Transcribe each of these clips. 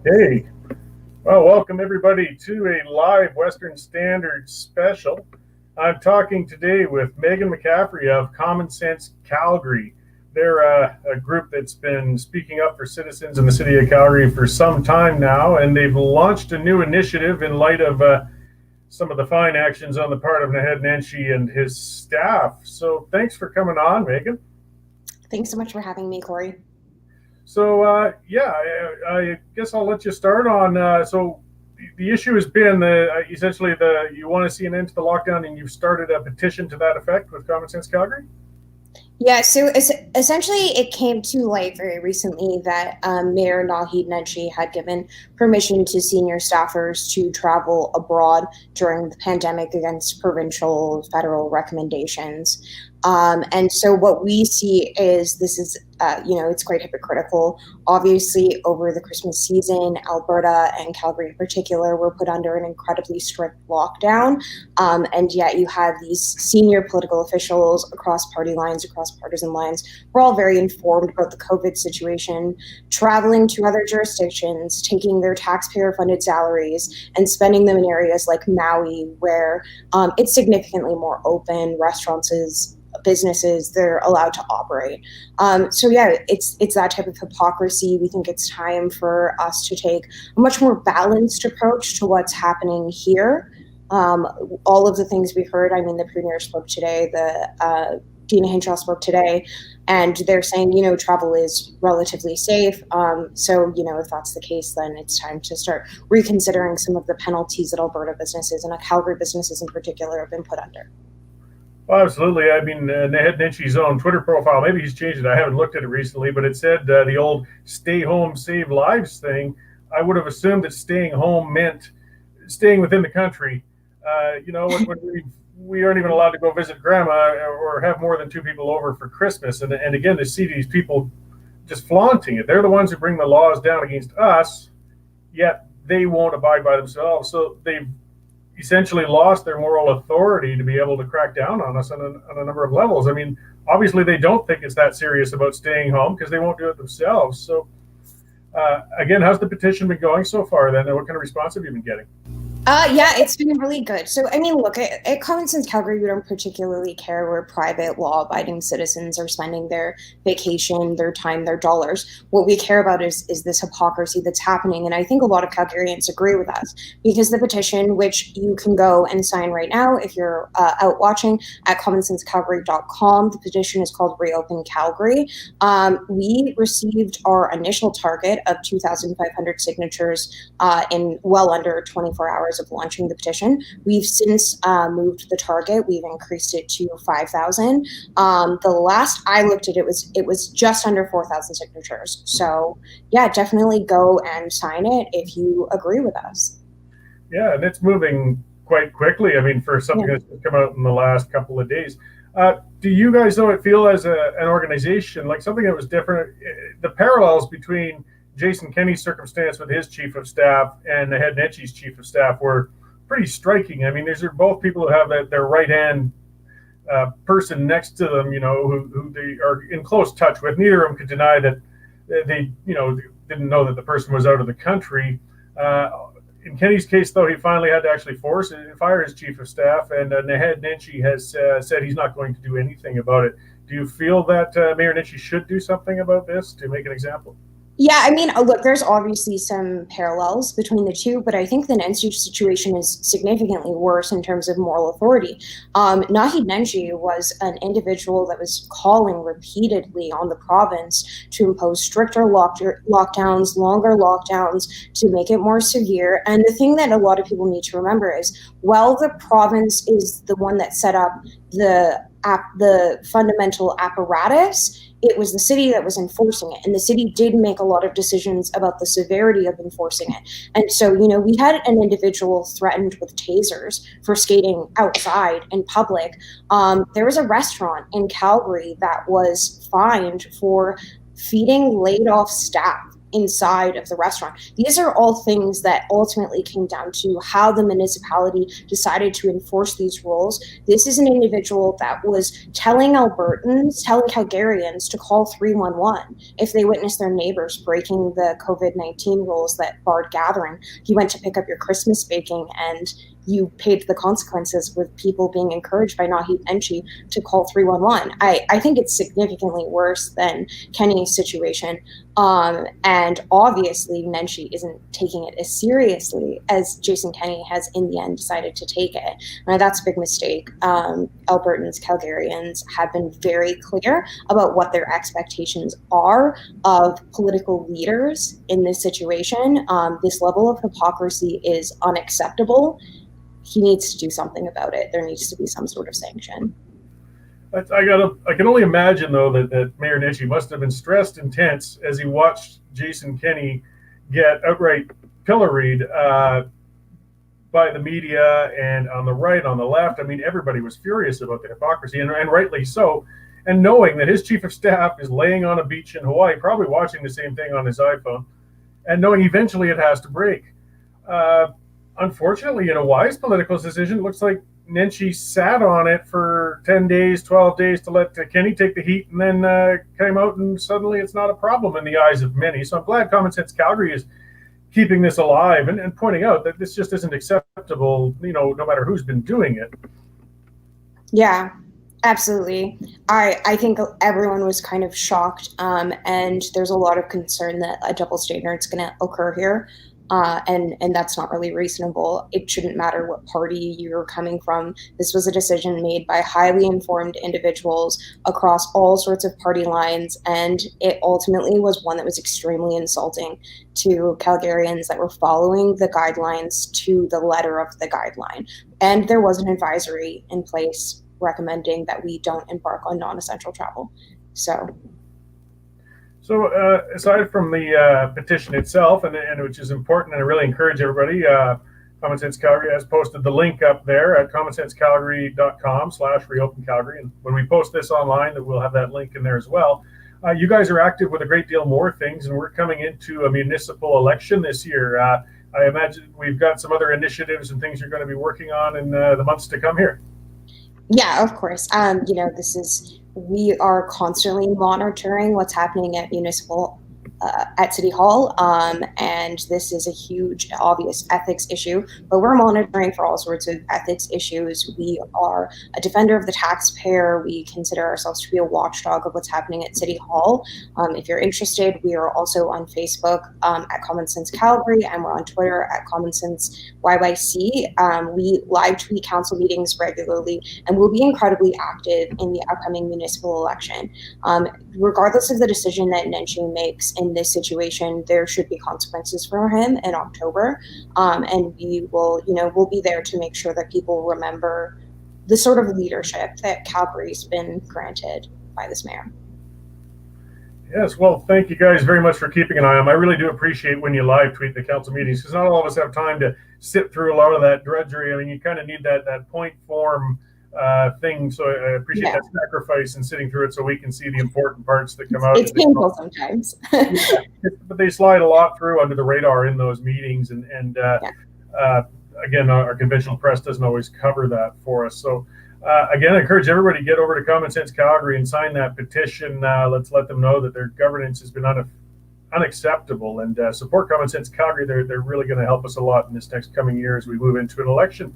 Hey, well, welcome everybody to a live Western Standard special. I'm talking today with Megan McCaffrey of Common Sense Calgary. They're a group that's been speaking up for citizens in the city of Calgary for some time now, and they've launched a new initiative in light of some of the fine actions on the part of Naheed Nenshi and his staff. So thanks for coming on, Megan. Thanks so much for having me, Cory. So, I guess I'll let you start on. So, the issue has been essentially you want to see an end to the lockdown, and you've started a petition to that effect with Common Sense Calgary? Yeah, so essentially it came to light very recently that Mayor Naheed Nenshi had given permission to senior staffers to travel abroad during the pandemic against provincial, federal recommendations. And so what we see is this is, it's quite hypocritical. Obviously, over the Christmas season, Alberta and Calgary in particular were put under an incredibly strict lockdown. And yet you have these senior political officials across party lines, across partisan lines. We're all very informed about the COVID situation, traveling to other jurisdictions, taking their taxpayer-funded salaries and spending them in areas like Maui, where it's significantly more open. Businesses, they're allowed to operate. So yeah, it's that type of hypocrisy. We think it's time for us to take a much more balanced approach to what's happening here. All of the things we heard, I mean, the Premier spoke today, Dina Hinshaw spoke today, and they're saying, travel is relatively safe. So, if that's the case, then it's time to start reconsidering some of the penalties that Alberta businesses and Calgary businesses in particular have been put under. Well, absolutely. I mean, Naheed Nenshi's own Twitter profile, maybe he's changed it. I haven't looked at it recently, but it said the old stay home, save lives thing. I would have assumed that staying home meant staying within the country. When we aren't even allowed to go visit grandma or have more than two people over for Christmas. And again, to see these people just flaunting it. They're the ones who bring the laws down against us, yet they won't abide by themselves. So they've essentially lost their moral authority to be able to crack down on us on a number of levels. I mean, obviously they don't think it's that serious about staying home because they won't do it themselves. So again, how's the petition been going so far then? What kind of response have you been getting? Yeah, it's been really good. So, I mean, look, at Common Sense Calgary, we don't particularly care where private law-abiding citizens are spending their vacation, their time, their dollars. What we care about is this hypocrisy that's happening. And I think a lot of Calgarians agree with us because the petition, which you can go and sign right now if you're out watching at commonsensecalgary.com, the petition is called Reopen Calgary. We received our initial target of 2,500 signatures in well under 24 hours of launching the petition. We've since moved the target. We've increased it to 5,000. The last I looked at it was just under 4,000 signatures. So yeah, definitely go and sign it if you agree with us. Yeah, and it's moving quite quickly. I mean, for something that's come out in the last couple of days. Do you guys, though, feel as an organization like something that was different? The parallels between Jason Kenny's circumstance with his chief of staff and Naheed Nenshi's chief of staff were pretty striking. I mean, these are both people who have their right hand person next to them, who they are in close touch with. Neither of them could deny that they, didn't know that the person was out of the country. In Kenny's case, though, he finally had to actually fire his chief of staff, and Naheed Nenshi has said he's not going to do anything about it. Do you feel that Mayor Nenshi should do something about this to make an example? Yeah, I mean, look, there's obviously some parallels between the two, but I think the Nenshi situation is significantly worse in terms of moral authority. Naheed Nenshi was an individual that was calling repeatedly on the province to impose stricter lockdowns, longer lockdowns, to make it more severe. And the thing that a lot of people need to remember is, while the province is the one that set up the fundamental apparatus, it was the city that was enforcing it, and the city did make a lot of decisions about the severity of enforcing it. And so, we had an individual threatened with tasers for skating outside in public. There was a restaurant in Calgary that was fined for feeding laid off staff inside of the restaurant. These are all things that ultimately came down to how the municipality decided to enforce these rules. This is an individual that was telling Calgarians to call 311 if they witnessed their neighbors breaking the COVID-19 rules that barred gathering. He went to pick up your Christmas baking, and you paid the consequences with people being encouraged by Naheed Nenshi to call 311. I think it's significantly worse than Kenny's situation. And obviously, Nenshi isn't taking it as seriously as Jason Kenney has in the end decided to take it. And that's a big mistake. Albertans, Calgarians have been very clear about what their expectations are of political leaders in this situation. This level of hypocrisy is unacceptable. He needs to do something about it. There needs to be some sort of sanction. I can only imagine, though, that Mayor Nenshi must have been stressed and tense as he watched Jason Kenney get outright pilloried by the media, and on the right, on the left. I mean, everybody was furious about the hypocrisy, and rightly so. And knowing that his chief of staff is laying on a beach in Hawaii, probably watching the same thing on his iPhone, and knowing eventually it has to break. Unfortunately, in a wise political decision, it looks like Nenshi sat on it for 10 days, 12 days to let Kenney take the heat, and then came out, and suddenly it's not a problem in the eyes of many. So I'm glad Common Sense Calgary is keeping this alive and pointing out that this just isn't acceptable, no matter who's been doing it. Yeah, absolutely. I think everyone was kind of shocked, and there's a lot of concern that a double standard is going to occur here. And that's not really reasonable. It shouldn't matter what party you're coming from. This was a decision made by highly informed individuals across all sorts of party lines, and it ultimately was one that was extremely insulting to Calgarians that were following the guidelines to the letter of the guideline. And there was an advisory in place recommending that we don't embark on non-essential travel. So aside from the petition itself, and which is important, and I really encourage everybody, Common Sense Calgary has posted the link up there at commonsensecalgary.com/Reopen Calgary. And when we post this online, we'll have that link in there as well. You guys are active with a great deal more things, and we're coming into a municipal election this year. I imagine we've got some other initiatives and things you're going to be working on in the months to come here. Yeah, of course. We are constantly monitoring what's happening at at City Hall, and this is a huge, obvious ethics issue, but we're monitoring for all sorts of ethics issues. We are a defender of the taxpayer. We consider ourselves to be a watchdog of what's happening at City Hall. If you're interested, we are also on Facebook at Common Sense Calgary, and we're on Twitter at Common Sense YYC. We live tweet council meetings regularly, and we'll be incredibly active in the upcoming municipal election. Regardless of the decision that Nenshi makes in this situation, there should be consequences for him in October, and we'll be there to make sure that people remember the sort of leadership that Calgary's been granted by this mayor. Yes, well, thank you guys very much for keeping an eye on them. I really do appreciate when you live tweet the council meetings, because not all of us have time to sit through a lot of that drudgery. I mean, you kind of need that point form thing. So I appreciate that sacrifice and sitting through it so we can see the important parts that come out. It's painful sometimes. But they slide a lot through under the radar in those meetings. And again, our conventional press doesn't always cover that for us. So again, I encourage everybody to get over to Common Sense Calgary and sign that petition. Let's let them know that their governance has been unacceptable, and support Common Sense Calgary. They're really going to help us a lot in this next coming year as we move into an election.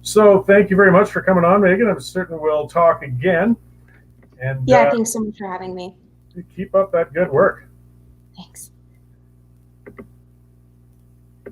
So thank you very much for coming on, Megan. I'm certain we'll talk again. And thanks so much for having me. Keep up that good work. Thanks.